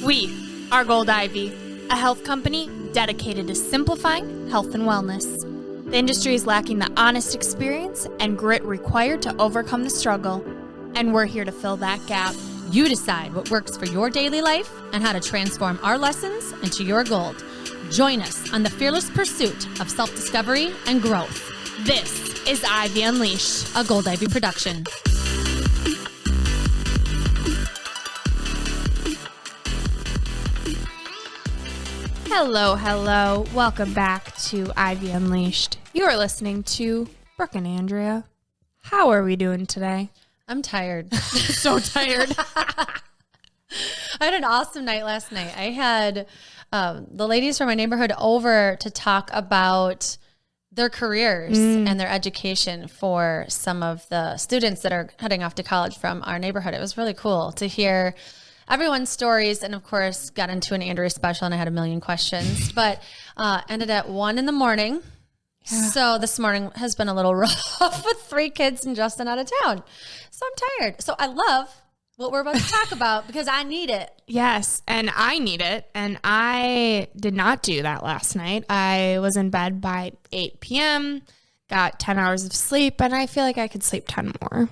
We are Gold Ivy, a health company dedicated to simplifying health and wellness. The industry is lacking the honest experience and grit required to overcome the struggle, and we're here to fill that gap. You decide what works for your daily life and how to transform our lessons into your gold. Join us on the fearless pursuit of self-discovery and growth. This is Ivy Unleashed, a Gold Ivy production. Hello. Welcome back to Ivy Unleashed. You are listening to Brooke and Andrea. How are we doing today? I'm tired. So tired. I had an awesome night last night. I had the ladies from my neighborhood over to talk about their careers and their education for some of the students that are heading off to college from our neighborhood. It was really cool to hear everyone's stories, and of course got into an Andrea special and I had a million questions, but ended at 1 a.m. Yeah. So this morning has been a little rough with 3 kids and Justin out of town. So I'm tired. So I love what we're about to talk about because I need it. Yes, and I need it. And I did not do that last night. I was in bed by 8 p.m., got 10 hours of sleep, and I feel like I could sleep 10 more.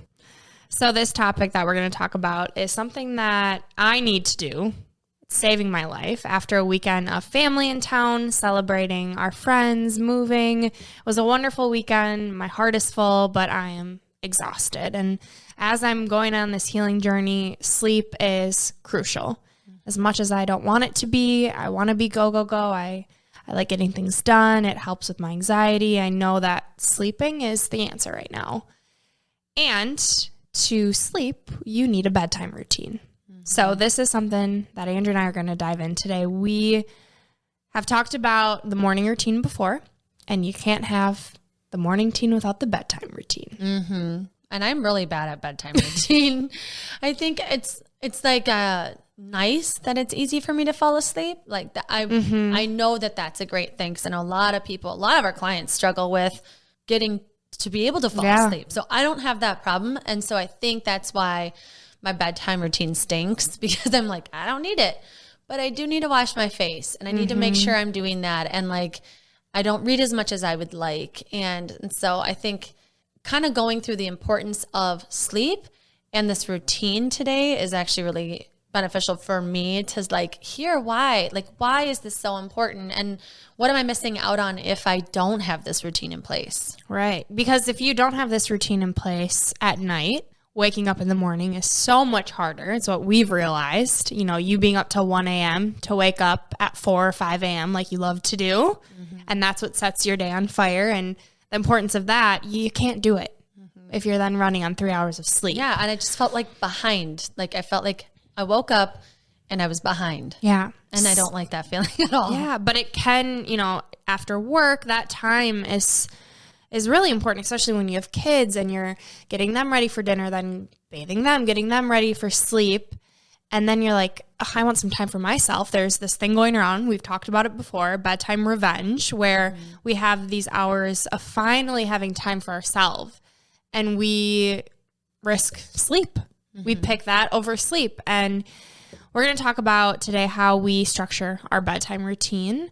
So this topic that we're going to talk about is something that I need to do. It's saving my life after a weekend of family in town, celebrating our friends, moving. It was a wonderful weekend. My heart is full, but I am exhausted. And as I'm going on this healing journey, sleep is crucial. As much as I don't want it to be, I want to be go. I like getting things done. It helps with my anxiety. I know that sleeping is the answer right now. And to sleep, you need a bedtime routine. So this is something that Andrew and I are going to dive in today. We have talked about the morning routine before, and you can't have the morning routine without the bedtime routine. Mm-hmm. And I'm really bad at bedtime routine. I think it's like nice that it's easy for me to fall asleep. Like I know that that's a great thing. Because I know a lot of our clients struggle with getting to be able to fall asleep. So I don't have that problem. And so I think that's why my bedtime routine stinks, because I'm like, I don't need it, but I do need to wash my face and I need to make sure I'm doing that. And like, I don't read as much as I would like. And so I think kind of going through the importance of sleep and this routine today is actually really beneficial for me to like hear why is this so important and what am I missing out on if I don't have this routine in place? Right. Because if you don't have this routine in place at night, waking up in the morning is so much harder. It's what we've realized, you being up till 1 a.m. to wake up at 4 or 5 a.m. like you love to do. And that's what sets your day on fire. And the importance of that, you can't do it if you're then running on 3 hours of sleep. Yeah. And I just felt like behind. Like I felt like I woke up and I was behind. Yeah. And I don't like that feeling at all. Yeah. But it can, after work, that time is really important, especially when you have kids and you're getting them ready for dinner, then bathing them, getting them ready for sleep. And then you're like, I want some time for myself. There's this thing going around. We've talked about it before, bedtime revenge, where we have these hours of finally having time for ourselves and we risk sleep. We pick that over sleep. And we're going to talk about today how we structure our bedtime routine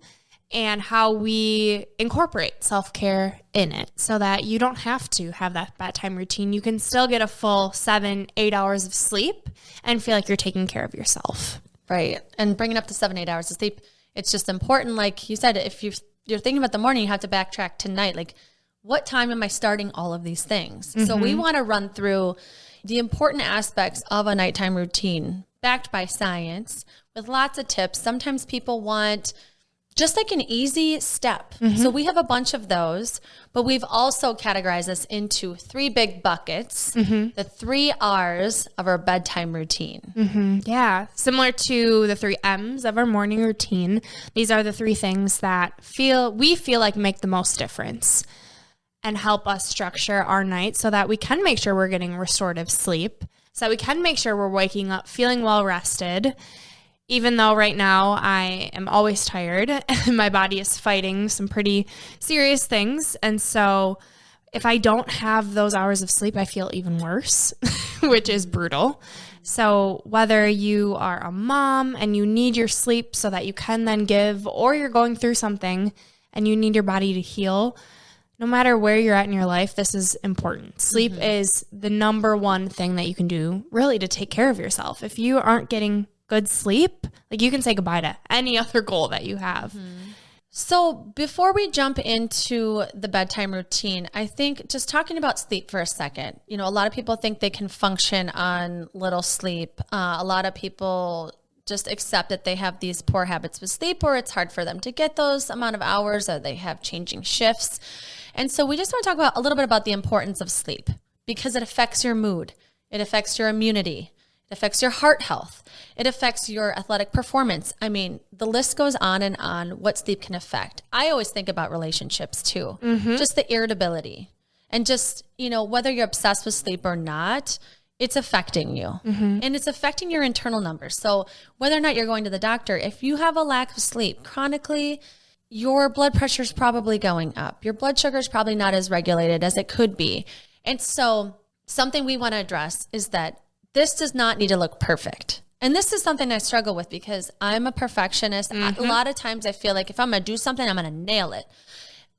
and how we incorporate self-care in it so that you don't have to have that bedtime routine. You can still get a full 7-8 hours of sleep and feel like you're taking care of yourself. Right. And bringing up the 7-8 hours of sleep, it's just important. Like you said, if you're thinking about the morning, you have to backtrack to night. Like, what time am I starting all of these things? So we want to run through the important aspects of a nighttime routine backed by science with lots of tips. Sometimes people want just like an easy step. So we have a bunch of those, but we've also categorized this into 3 big buckets, the 3 R's of our bedtime routine. Yeah. Similar to the 3 M's of our morning routine. These are the 3 things that we feel like make the most difference and help us structure our night so that we can make sure we're getting restorative sleep, so that we can make sure we're waking up feeling well rested. Even though right now I am always tired and my body is fighting some pretty serious things. And so if I don't have those hours of sleep, I feel even worse, which is brutal. So whether you are a mom and you need your sleep so that you can then give, or you're going through something and you need your body to heal, no matter where you're at in your life, this is important. Sleep is the number one thing that you can do really to take care of yourself. If you aren't getting good sleep, like you can say goodbye to any other goal that you have. So before we jump into the bedtime routine, I think just talking about sleep for a second, a lot of people think they can function on little sleep. A lot of people just accept that they have these poor habits with sleep, or it's hard for them to get those amount of hours, or they have changing shifts. And so we just want to talk about a little bit about the importance of sleep, because it affects your mood. It affects your immunity. It affects your heart health. It affects your athletic performance. I mean, the list goes on what sleep can affect. I always think about relationships too, just the irritability, and just, whether you're obsessed with sleep or not, it's affecting you, and it's affecting your internal numbers. So whether or not you're going to the doctor, if you have a lack of sleep chronically, your blood pressure is probably going up. Your blood sugar is probably not as regulated as it could be. And so something we want to address is that this does not need to look perfect. And this is something I struggle with because I'm a perfectionist. A lot of times I feel like if I'm going to do something, I'm going to nail it.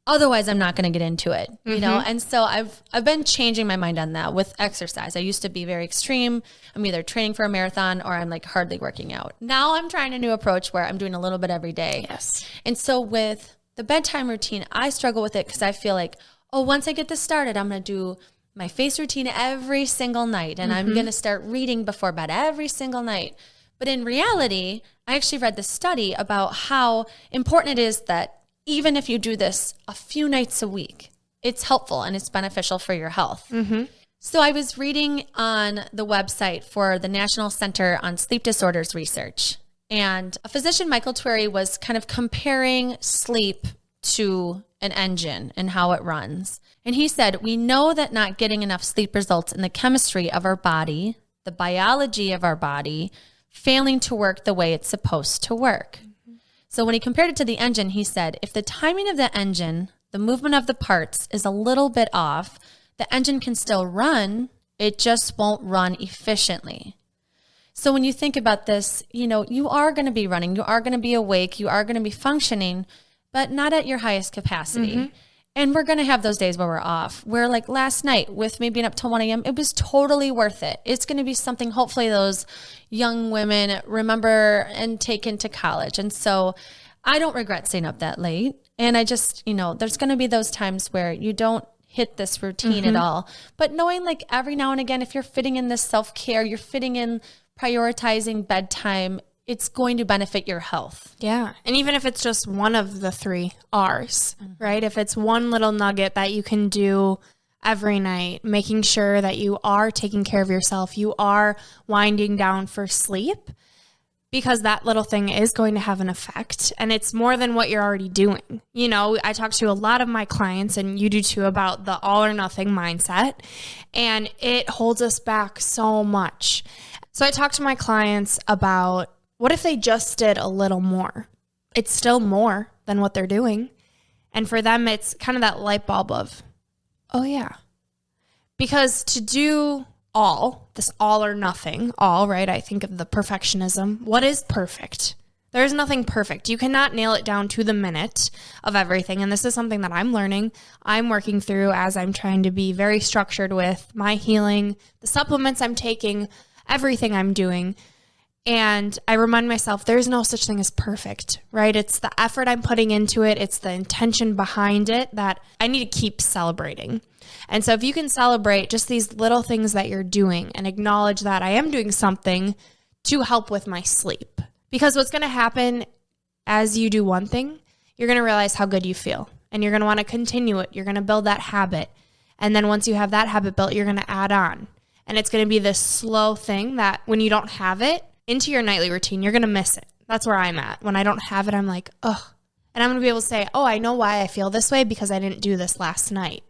Otherwise, I'm not going to get into it, And so I've been changing my mind on that with exercise. I used to be very extreme. I'm either training for a marathon or I'm like hardly working out. Now I'm trying a new approach where I'm doing a little bit every day. Yes. And so with the bedtime routine, I struggle with it because I feel like, once I get this started, I'm going to do my face routine every single night. And I'm going to start reading before bed every single night. But in reality, I actually read this study about how important it is that even if you do this a few nights a week, it's helpful and it's beneficial for your health. So I was reading on the website for the National Center on Sleep Disorders Research, and a physician, Michael Twerry, was kind of comparing sleep to an engine and how it runs. And he said, we know that not getting enough sleep results in the chemistry of our body, the biology of our body, failing to work the way it's supposed to work. So when he compared it to the engine, he said, if the timing of the engine, the movement of the parts is a little bit off, the engine can still run, it just won't run efficiently. So when you think about this, you are going to be running, you are going to be awake, you are going to be functioning, but not at your highest capacity. And we're going to have those days where we're off, where like last night with me being up till 1 a.m., it was totally worth it. It's going to be something hopefully those young women remember and take into college. And so I don't regret staying up that late. And I just, there's going to be those times where you don't hit this routine at all. But knowing like every now and again, if you're fitting in this self-care, you're fitting in prioritizing bedtime, it's going to benefit your health. Yeah. And even if it's just one of the 3 R's, right? If it's one little nugget that you can do every night, making sure that you are taking care of yourself, you are winding down for sleep, because that little thing is going to have an effect, and it's more than what you're already doing. I talk to a lot of my clients, and you do too, about the all or nothing mindset, and it holds us back so much. So I talk to my clients about, what if they just did a little more? It's still more than what they're doing. And for them, it's kind of that light bulb of, oh yeah. Because to do this all or nothing, right? I think of the perfectionism. What is perfect? There is nothing perfect. You cannot nail it down to the minute of everything. And this is something that I'm learning. I'm working through as I'm trying to be very structured with my healing, the supplements I'm taking, everything I'm doing. And I remind myself there's no such thing as perfect, right? It's the effort I'm putting into it. It's the intention behind it that I need to keep celebrating. And so if you can celebrate just these little things that you're doing and acknowledge that I am doing something to help with my sleep. Because what's going to happen as you do one thing, you're going to realize how good you feel. And you're going to want to continue it. You're going to build that habit. And then once you have that habit built, you're going to add on. And it's going to be this slow thing that when you don't have it into your nightly routine, you're going to miss it. That's where I'm at. When I don't have it, I'm like, ugh. And I'm going to be able to say, I know why I feel this way, because I didn't do this last night.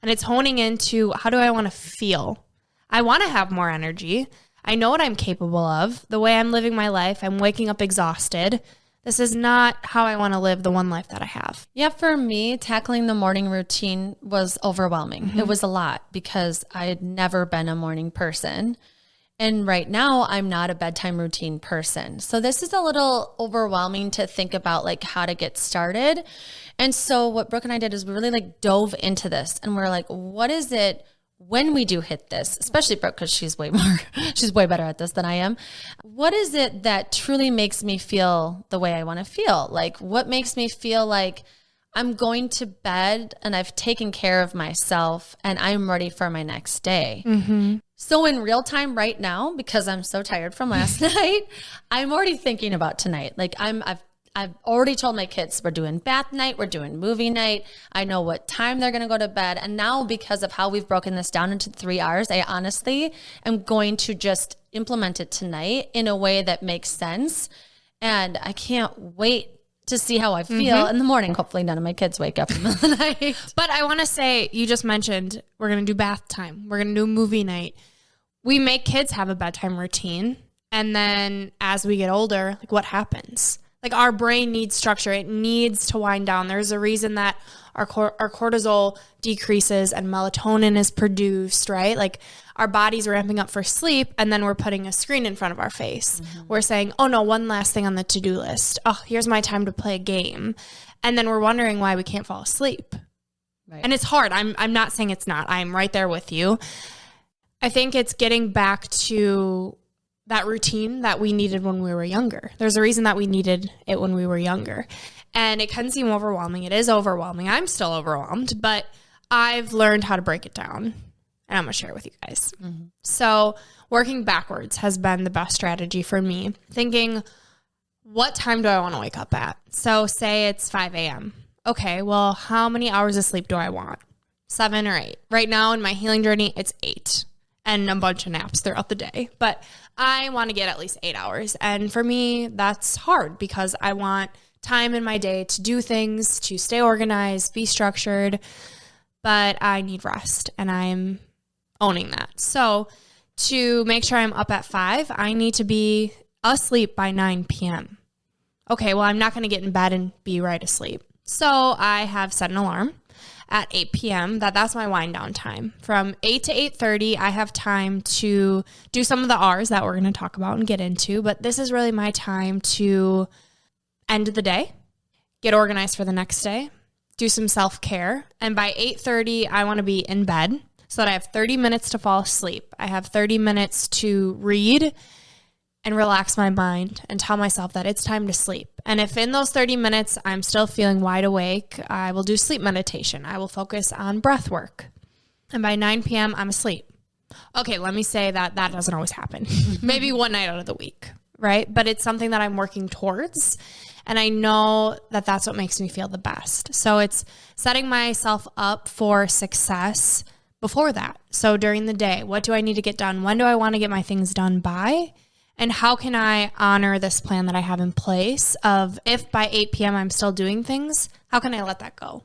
And it's honing into, how do I want to feel? I want to have more energy. I know what I'm capable of. The way I'm living my life, I'm waking up exhausted. This is not how I want to live the one life that I have. Yeah, for me, tackling the morning routine was overwhelming. It was a lot because I had never been a morning person. And right now I'm not a bedtime routine person. So this is a little overwhelming to think about like how to get started. And so what Brooke and I did is we really like dove into this and we're like, what is it when we do hit this, especially Brooke, because she's way better at this than I am. What is it that truly makes me feel the way I want to feel? Like what makes me feel like I'm going to bed and I've taken care of myself and I'm ready for my next day. Mm-hmm. So in real time right now, because I'm so tired from last night, I'm already thinking about tonight. Like I've already told my kids we're doing bath night, we're doing movie night. I know what time they're going to go to bed. And now because of how we've broken this down into 3 hours, I honestly am going to just implement it tonight in a way that makes sense. And I can't wait to see how I feel in the morning. Hopefully none of my kids wake up in the middle of the night. But I want to say, you just mentioned we're going to do bath time. We're going to do movie night. We make kids have a bedtime routine. And then as we get older, like what happens? Like our brain needs structure. It needs to wind down. There's a reason that our cortisol decreases and melatonin is produced, right? Like our body's ramping up for sleep and then we're putting a screen in front of our face. Mm-hmm. We're saying, oh no, one last thing on the to-do list. Oh, here's my time to play a game. And then we're wondering why we can't fall asleep. Right. And it's hard. I'm not saying it's not. I'm right there with you. I think it's getting back to that routine that we needed when we were younger. There's a reason that we needed it when we were younger. And it can seem overwhelming. It is overwhelming. I'm still overwhelmed, but I've learned how to break it down. And I'm going to share it with you guys. Mm-hmm. So working backwards has been the best strategy for me. Thinking, what time do I want to wake up at? So say it's 5 a.m. Okay, well, how many hours of sleep do I want? 7 or 8. Right now in my healing journey, it's 8. And a bunch of naps throughout the day. But I want to get at least 8 hours. And for me, that's hard because I want time in my day to do things, to stay organized, be structured. But I need rest and I'm owning that. So to make sure I'm up at 5, I need to be asleep by 9 p.m. Okay, well, I'm not going to get in bed and be right asleep. So I have set an alarm at 8 p.m. That's my wind down time. From 8 to 8:30, I have time to do some of the R's that we're going to talk about and get into. But this is really my time to end the day, get organized for the next day, do some self-care. And by 8:30, I want to be in bed so that I have 30 minutes to fall asleep. I have 30 minutes to read and relax my mind and tell myself that it's time to sleep. And if in those 30 minutes I'm still feeling wide awake, I will do sleep meditation. I will focus on breath work. And by 9 p.m., I'm asleep. Okay, let me say that doesn't always happen. Maybe one night out of the week, right? But it's something that I'm working towards. And I know that that's what makes me feel the best. So it's setting myself up for success before that. So during the day, what do I need to get done? When do I want to get my things done by? And how can I honor this plan that I have in place of if by 8 p.m. I'm still doing things, how can I let that go?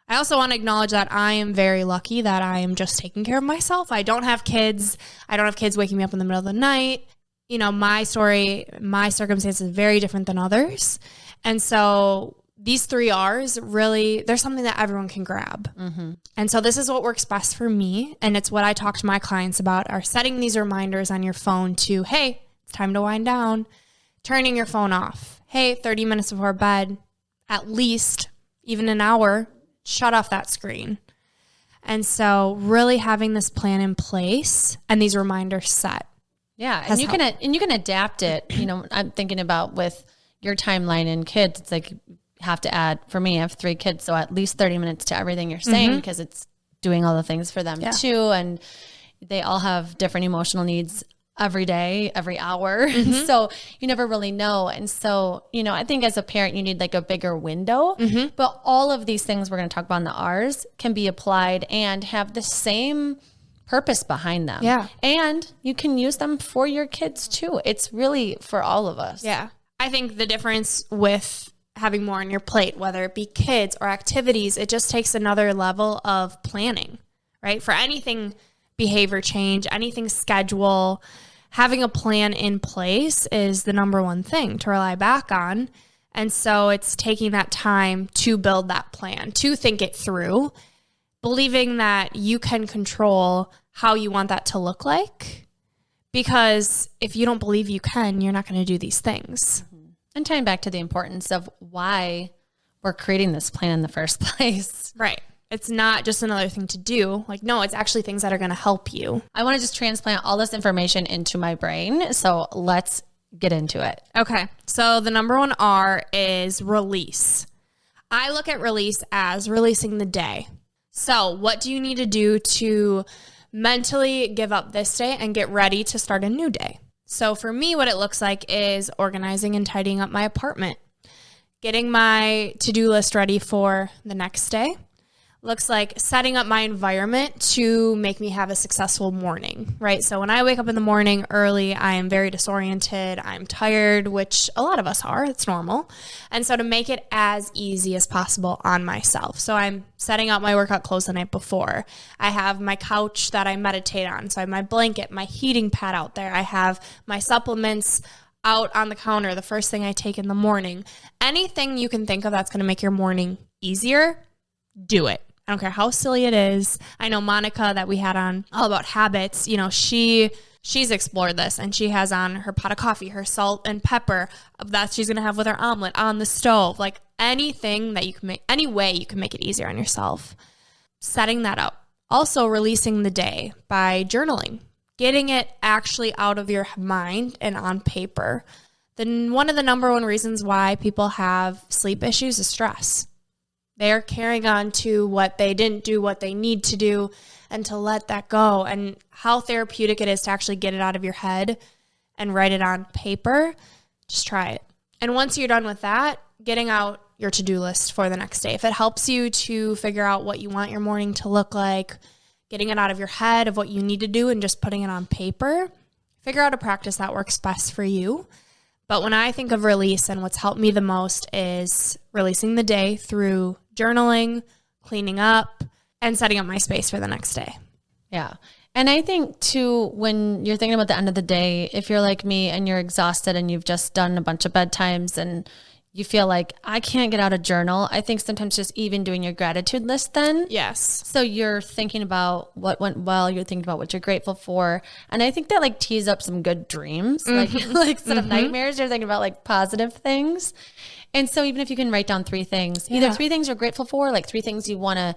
I also want to acknowledge that I am very lucky that I am just taking care of myself. I don't have kids. I don't have kids waking me up in the middle of the night. You know, my story, my circumstance is very different than others. And so these 3 R's really, there's something that everyone can grab. Mm-hmm. And so this is what works best for me. And it's what I talk to my clients about, are setting these reminders on your phone to, hey, time to wind down, turning your phone off. Hey, 30 minutes before bed, at least even an hour, shut off that screen. And so really having this plan in place and these reminders set. Yeah. And you can adapt it. You know, I'm thinking about with your timeline and kids, it's like have to add, for me, I have 3 kids. So at least 30 minutes to everything you're saying, because it's doing all the things for them too. And they all have different emotional needs every day, every hour. Mm-hmm. So you never really know. And so, you know, I think as a parent, you need like a bigger window, but all of these things we're going to talk about in the R's can be applied and have the same purpose behind them. Yeah. And you can use them for your kids too. It's really for all of us. Yeah. I think the difference with having more on your plate, whether it be kids or activities, it just takes another level of planning, right? For anything behavior change, anything schedule, having a plan in place is the number one thing to rely back on. And so it's taking that time to build that plan, to think it through, believing that you can control how you want that to look like, Because if you don't believe you can, you're not going to do these things. And tying back to the importance of why we're creating this plan in the first place. Right. It's not just another thing to do. Like, no, it's actually things that are going to help you. I want to just transplant all this information into my brain. So let's get into it. Okay. So the number one R is release. I look at release as releasing the day. So what do you need to do to mentally give up this day and get ready to start a new day? So for me, what it looks like is organizing and tidying up my apartment, getting my to-do list ready for the next day. Looks like setting up my environment to make me have a successful morning, right? So when I wake up in the morning early, I am very disoriented. I'm tired, which a lot of us are. It's normal. And so to make it as easy as possible on myself. So I'm setting out my workout clothes the night before. I have my couch that I meditate on. So I have my blanket, my heating pad out there. I have my supplements out on the counter, the first thing I take in the morning. Anything you can think of that's going to make your morning easier, do it. I don't care how silly it is. I know Monica that we had on All About Habits, you know, she's explored this, and she has on her pot of coffee, her salt and pepper that she's going to have with her omelet on the stove. Like anything that you can make, any way you can make it easier on yourself. Setting that up. Also releasing the day by journaling, getting it actually out of your mind and on paper. Then one of the number one reasons why people have sleep issues is stress. They're carrying on to what they didn't do, what they need to do, and to let that go. And how therapeutic it is to actually get it out of your head and write it on paper. Just try it. And once you're done with that, getting out your to-do list for the next day. If it helps you to figure out what you want your morning to look like, getting it out of your head of what you need to do and just putting it on paper, figure out a practice that works best for you. But when I think of release, and what's helped me the most is releasing the day through journaling, cleaning up, and setting up my space for the next day. Yeah. And I think too, when you're thinking about the end of the day, if you're like me and you're exhausted and you've just done a bunch of bedtimes and you feel like I can't get out a journal, I think sometimes just even doing your gratitude list then. Yes. So you're thinking about what went well, you're thinking about what you're grateful for. And I think that like tees up some good dreams, like instead of nightmares, you're thinking about like positive things. And so even if you can write down 3 things, either 3 things you're grateful for, like 3 things you want to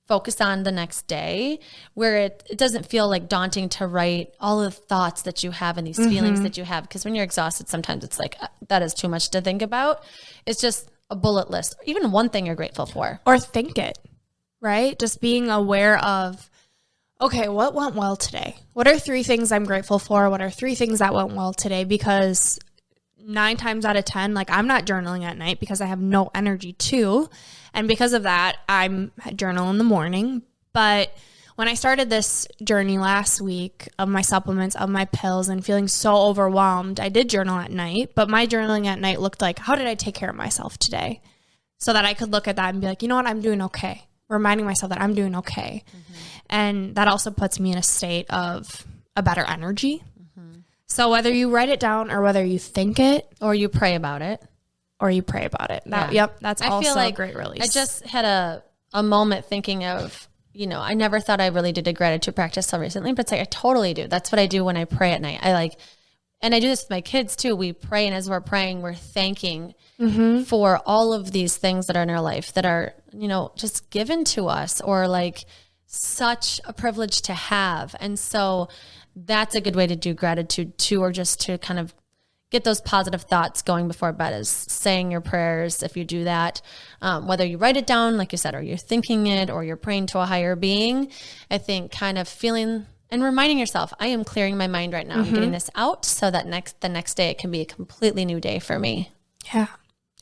focus on the next day, where it doesn't feel like daunting to write all the thoughts that you have and these feelings that you have. Because when you're exhausted, sometimes it's like, that is too much to think about. It's just a bullet list, even one thing you're grateful for. Or think it, right? Just being aware of, okay, what went well today? What are 3 things I'm grateful for? What are 3 things that went well today? Because 9 times out of 10, like I'm not journaling at night because I have no energy to. And because of that, I'm journal in the morning. But when I started this journey last week of my supplements, of my pills, and feeling so overwhelmed, I did journal at night. But my journaling at night looked like, how did I take care of myself today? So that I could look at that and be like, you know what, I'm doing okay. Reminding myself that I'm doing okay. And that also puts me in a state of a better energy. So whether you write it down or whether you think it. Or you pray about it. That's also like a great release. I just had a moment thinking of, you know, I never thought I really did a gratitude practice till recently, but it's like I totally do. That's what I do when I pray at night. And I do this with my kids too. We pray, and as we're praying, we're thanking for all of these things that are in our life that are, you know, just given to us, or like such a privilege to have. And so that's a good way to do gratitude too, or just to kind of get those positive thoughts going before bed, is saying your prayers. If you do that, whether you write it down, like you said, or you're thinking it, or you're praying to a higher being, I think kind of feeling and reminding yourself, I am clearing my mind right now. I'm getting this out so that the next day it can be a completely new day for me. Yeah.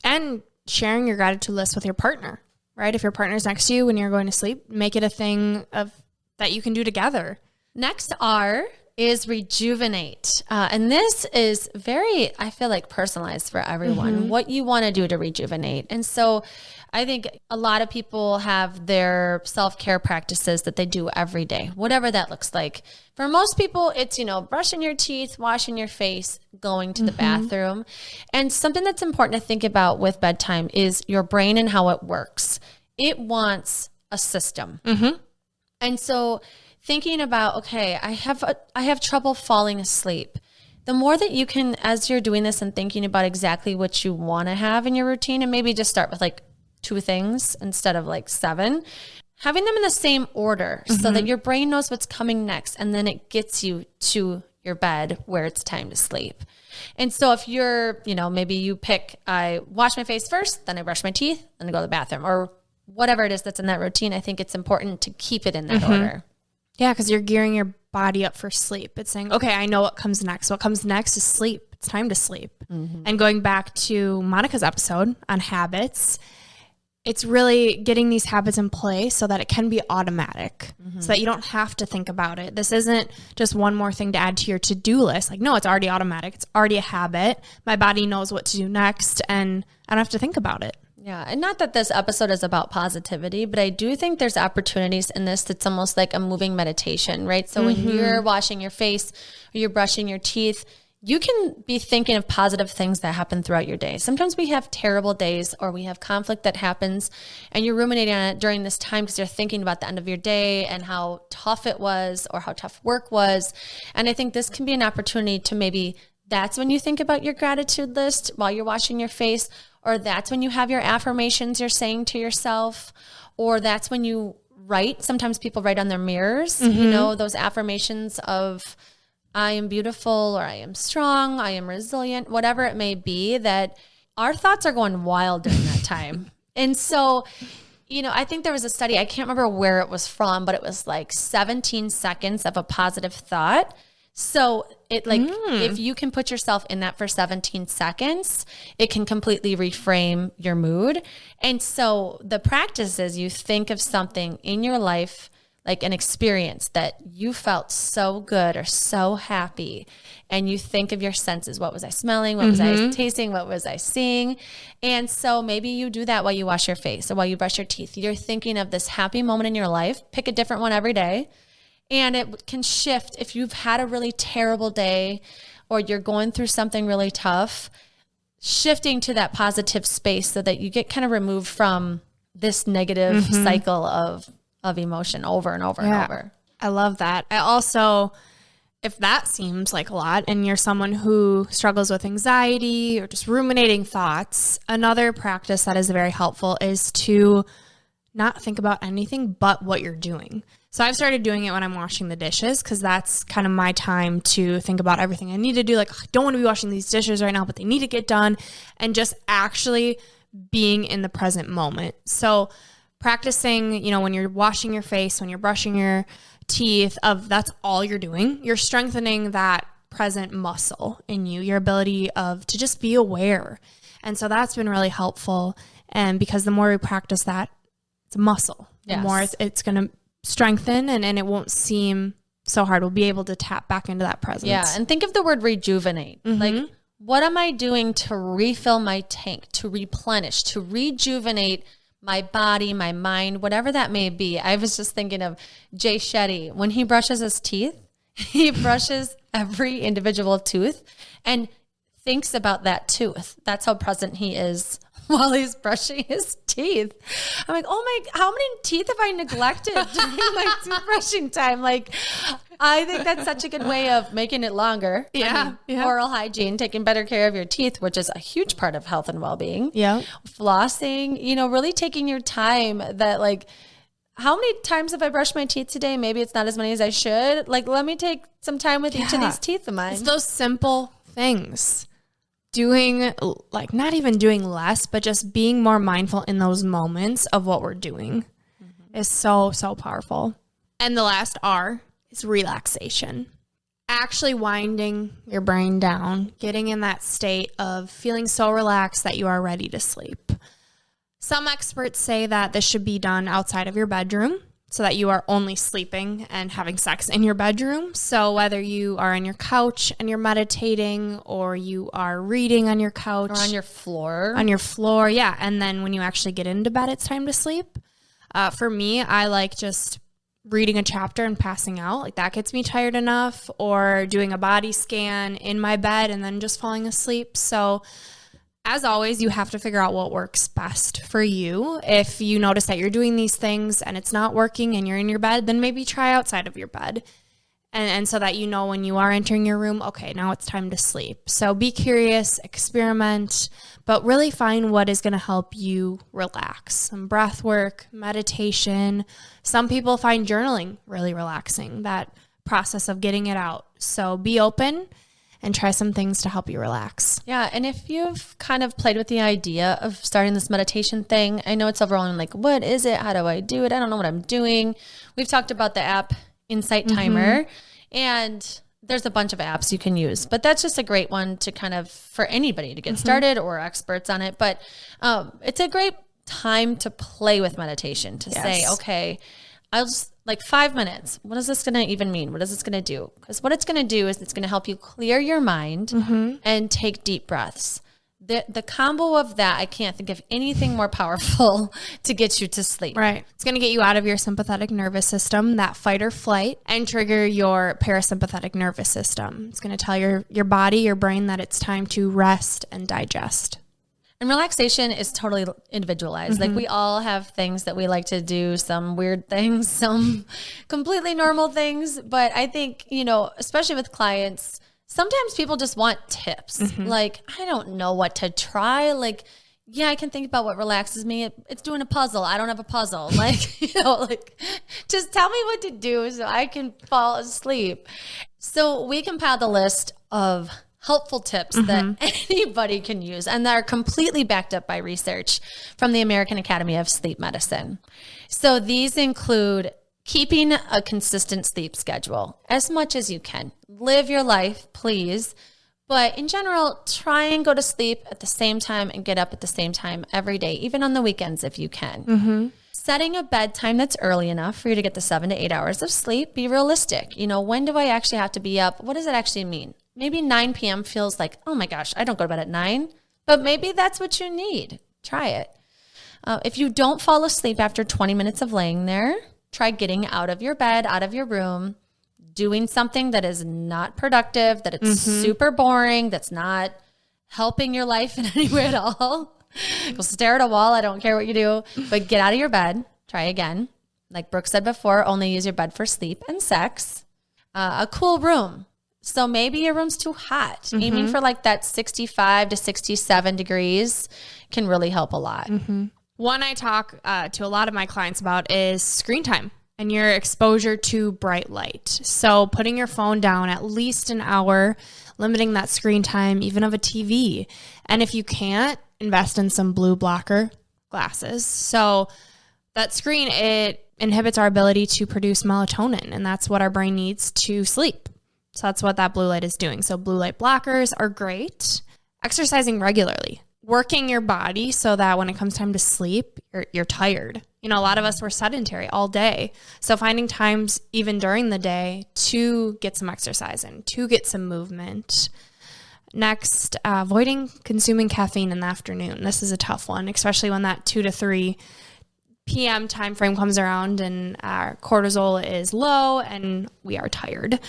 And sharing your gratitude list with your partner, right? If your partner's next to you when you're going to sleep, make it a thing that you can do together. Next R is rejuvenate. And this is very, I feel like, personalized for everyone, what you want to do to rejuvenate. And so I think a lot of people have their self-care practices that they do every day, whatever that looks like. For most people, it's, you know, brushing your teeth, washing your face, going to the bathroom. And something that's important to think about with bedtime is your brain and how it works. It wants a system. And so thinking about, okay, I have trouble falling asleep. The more that you can, as you're doing this and thinking about exactly what you want to have in your routine, and maybe just start with like 2 things instead of like 7, having them in the same order so that your brain knows what's coming next. And then it gets you to your bed where it's time to sleep. And so if you're, maybe you pick, I wash my face first, then I brush my teeth, then I go to the bathroom, or whatever it is that's in that routine, I think it's important to keep it in that order. Yeah, because you're gearing your body up for sleep. It's saying, okay, I know what comes next. What comes next is sleep. It's time to sleep. And going back to Monica's episode on habits, it's really getting these habits in place so that it can be automatic, so that you don't have to think about it. This isn't just one more thing to add to your to-do list. Like, no, it's already automatic. It's already a habit. My body knows what to do next, and I don't have to think about it. Yeah. And not that this episode is about positivity, but I do think there's opportunities in this that's almost like a moving meditation, right? So when you're washing your face or you're brushing your teeth, you can be thinking of positive things that happen throughout your day. Sometimes we have terrible days or we have conflict that happens and you're ruminating on it during this time because you're thinking about the end of your day and how tough it was or how tough work was. And I think this can be an opportunity to maybe that's when you think about your gratitude list while you're washing your face, or that's when you have your affirmations you're saying to yourself, or that's when you write. Sometimes people write on their mirrors, those affirmations of I am beautiful, or I am strong, I am resilient, whatever it may be, that our thoughts are going wild during that time. And so, I think there was a study, I can't remember where it was from, but it was like 17 seconds of a positive thought. So it if you can put yourself in that for 17 seconds, it can completely reframe your mood. And so the practice is you think of something in your life, like an experience that you felt so good or so happy. And you think of your senses. What was I smelling? What was I tasting? What was I seeing? And so maybe you do that while you wash your face or while you brush your teeth. You're thinking of this happy moment in your life. Pick a different one every day. And it can shift if you've had a really terrible day or you're going through something really tough, shifting to that positive space so that you get kind of removed from this negative cycle of emotion over and over and over. I love that. I also, if that seems like a lot and you're someone who struggles with anxiety or just ruminating thoughts, another practice that is very helpful is to not think about anything but what you're doing. So I've started doing it when I'm washing the dishes because that's kind of my time to think about everything I need to do. Like, I don't want to be washing these dishes right now, but they need to get done, and just actually being in the present moment. So practicing, when you're washing your face, when you're brushing your teeth, that's all you're doing. You're strengthening that present muscle in you, your ability to just be aware. And so that's been really helpful. And because the more we practice that, it's a muscle. The more it's going to strengthen and it won't seem so hard. We'll be able to tap back into that presence. Yeah. And think of the word rejuvenate. Like, what am I doing to refill my tank, to replenish, to rejuvenate my body, my mind, whatever that may be? I was just thinking of Jay Shetty. When he brushes his teeth, he brushes every individual tooth and thinks about that tooth. That's how present he is while he's brushing his teeth. I'm like, how many teeth have I neglected during my toothbrushing time? Like, I think that's such a good way of making it longer. Yeah. Oral hygiene, taking better care of your teeth, which is a huge part of health and well-being. Yeah. Flossing, really taking your time that like, how many times have I brushed my teeth today? Maybe it's not as many as I should. Like, let me take some time with each of these teeth of mine. It's those simple things. Doing, like, not even doing less, but just being more mindful in those moments of what we're doing is so, so powerful. And the last R is relaxation. Actually winding your brain down, getting in that state of feeling so relaxed that you are ready to sleep. Some experts say that this should be done outside of your bedroom so that you are only sleeping and having sex in your bedroom. So whether you are on your couch and you're meditating, or you are reading on your couch. Or on your floor. On your floor, yeah. And then when you actually get into bed, it's time to sleep. For me, I like just reading a chapter and passing out. Like, that gets me tired enough. Or doing a body scan in my bed and then just falling asleep. So As always, you have to figure out what works best for you. If you notice that you're doing these things and it's not working and you're in your bed, then maybe try outside of your bed. And so that you know when you are entering your room, okay, now it's time to sleep. So be curious, experiment, but really find what is going to help you relax. Some breath work, meditation. Some people find journaling really relaxing, that process of getting it out. So be open and try some things to help you relax. Yeah, and if you've kind of played with the idea of starting this meditation thing, I know it's overwhelming, like, what is it? How do I do it? I don't know what I'm doing. We've talked about the app Insight Timer, and there's a bunch of apps you can use, but that's just a great one to kind of, for anybody to get started or experts on it. But it's a great time to play with meditation, to say, okay, I'll just like 5 minutes. What is this going to even mean? What is this going to do? Because what it's going to do is it's going to help you clear your mind and take deep breaths. The combo of that, I can't think of anything more powerful to get you to sleep. Right. It's going to get you out of your sympathetic nervous system, that fight or flight, and trigger your parasympathetic nervous system. It's going to tell your body, your brain that it's time to rest and digest. And relaxation is totally individualized. Like we all have things that we like to do, some weird things, some completely normal things. But I think, especially with clients, sometimes people just want tips. Like, I don't know what to try. Like, yeah, I can think about what relaxes me. It's doing a puzzle. I don't have a puzzle. Like, just tell me what to do so I can fall asleep. So we compiled a list of helpful tips that anybody can use, and that are completely backed up by research from the American Academy of Sleep Medicine. So these include keeping a consistent sleep schedule as much as you can. Live your life, please. But in general, try and go to sleep at the same time and get up at the same time every day, even on the weekends if you can. Setting a bedtime that's early enough for you to get the 7 to 8 hours of sleep. Be realistic. When do I actually have to be up? What does it actually mean? Maybe 9 p.m. feels like, oh my gosh, I don't go to bed at 9. But maybe that's what you need. Try it. If you don't fall asleep after 20 minutes of laying there, try getting out of your bed, out of your room, doing something that is not productive, that it's super boring, that's not helping your life in any way at all. Go stare at a wall. I don't care what you do, but get out of your bed. Try again. Like Brooke said before, only use your bed for sleep and sex. A cool room. So maybe your room's too hot. Aiming for like that 65 to 67 degrees can really help a lot. One I talk to a lot of my clients about is screen time and your exposure to bright light. So putting your phone down at least an hour, limiting that screen time, even of a TV. And if you can't, invest in some blue blocker glasses. So that screen, it inhibits our ability to produce melatonin, and that's what our brain needs to sleep. So that's what that blue light is doing. So blue light blockers are great. Exercising regularly. Working your body so that when it comes time to sleep, you're tired. A lot of us were sedentary all day. So finding times even during the day to get some exercise in, to get some movement. Next, avoiding consuming caffeine in the afternoon. This is a tough one, especially when that 2 to 3 p.m. time frame comes around and our cortisol is low and we are tired.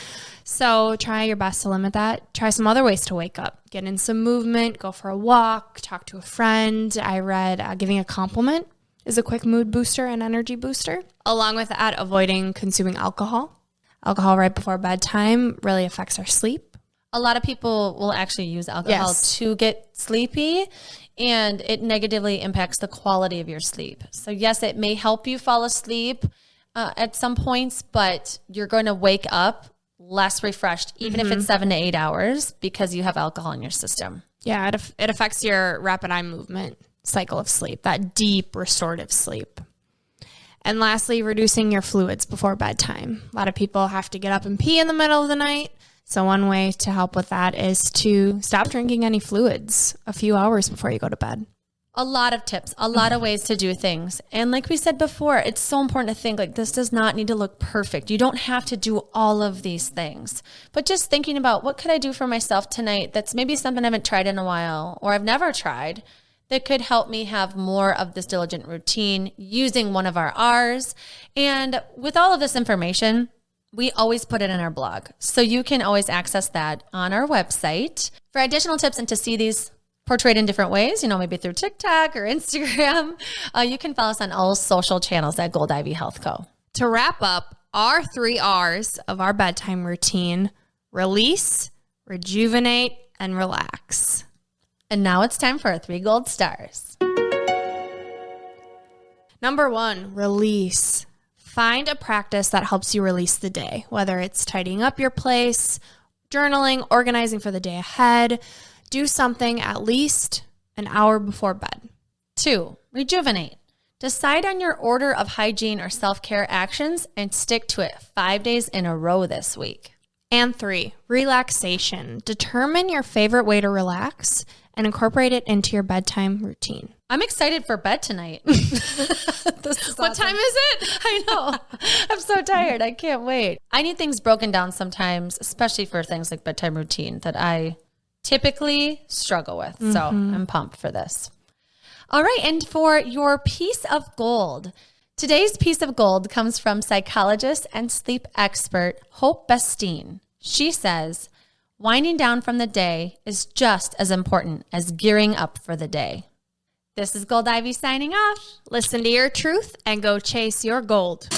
So try your best to limit that. Try some other ways to wake up. Get in some movement, go for a walk, talk to a friend. I read giving a compliment is a quick mood booster and energy booster. Along with that, avoiding consuming alcohol. Alcohol right before bedtime really affects our sleep. A lot of people will actually use alcohol to get sleepy, and it negatively impacts the quality of your sleep. So yes, it may help you fall asleep at some points, but you're going to wake up less refreshed, even if it's 7 to 8 hours, because you have alcohol in your system. Yeah, it affects your rapid eye movement cycle of sleep, that deep restorative sleep. And lastly, reducing your fluids before bedtime. A lot of people have to get up and pee in the middle of the night. So one way to help with that is to stop drinking any fluids a few hours before you go to bed. A lot of tips, a lot of ways to do things. And like we said before, it's so important to think like this does not need to look perfect. You don't have to do all of these things. But just thinking about what could I do for myself tonight that's maybe something I haven't tried in a while or I've never tried that could help me have more of this diligent routine using one of our R's. And with all of this information, we always put it in our blog. So you can always access that on our website. For additional tips and to see these portrayed in different ways, maybe through TikTok or Instagram. You can follow us on all social channels at Gold Ivy Health Co. To wrap up our 3 R's of our bedtime routine: release, rejuvenate, and relax. And now it's time for our 3 gold stars. Number 1, release. Find a practice that helps you release the day, whether it's tidying up your place, journaling, organizing for the day ahead. Do something at least an hour before bed. 2, rejuvenate. Decide on your order of hygiene or self-care actions and stick to it 5 days in a row this week. And 3, relaxation. Determine your favorite way to relax and incorporate it into your bedtime routine. I'm excited for bed tonight. What time is it? I know. I'm so tired. I can't wait. I need things broken down sometimes, especially for things like bedtime routine that I typically struggle with. So I'm pumped for this. All right. And for your piece of gold, today's piece of gold comes from psychologist and sleep expert Hope Bestine. She says, winding down from the day is just as important as gearing up for the day. This is Gold Ivy signing off. Listen to your truth and go chase your gold.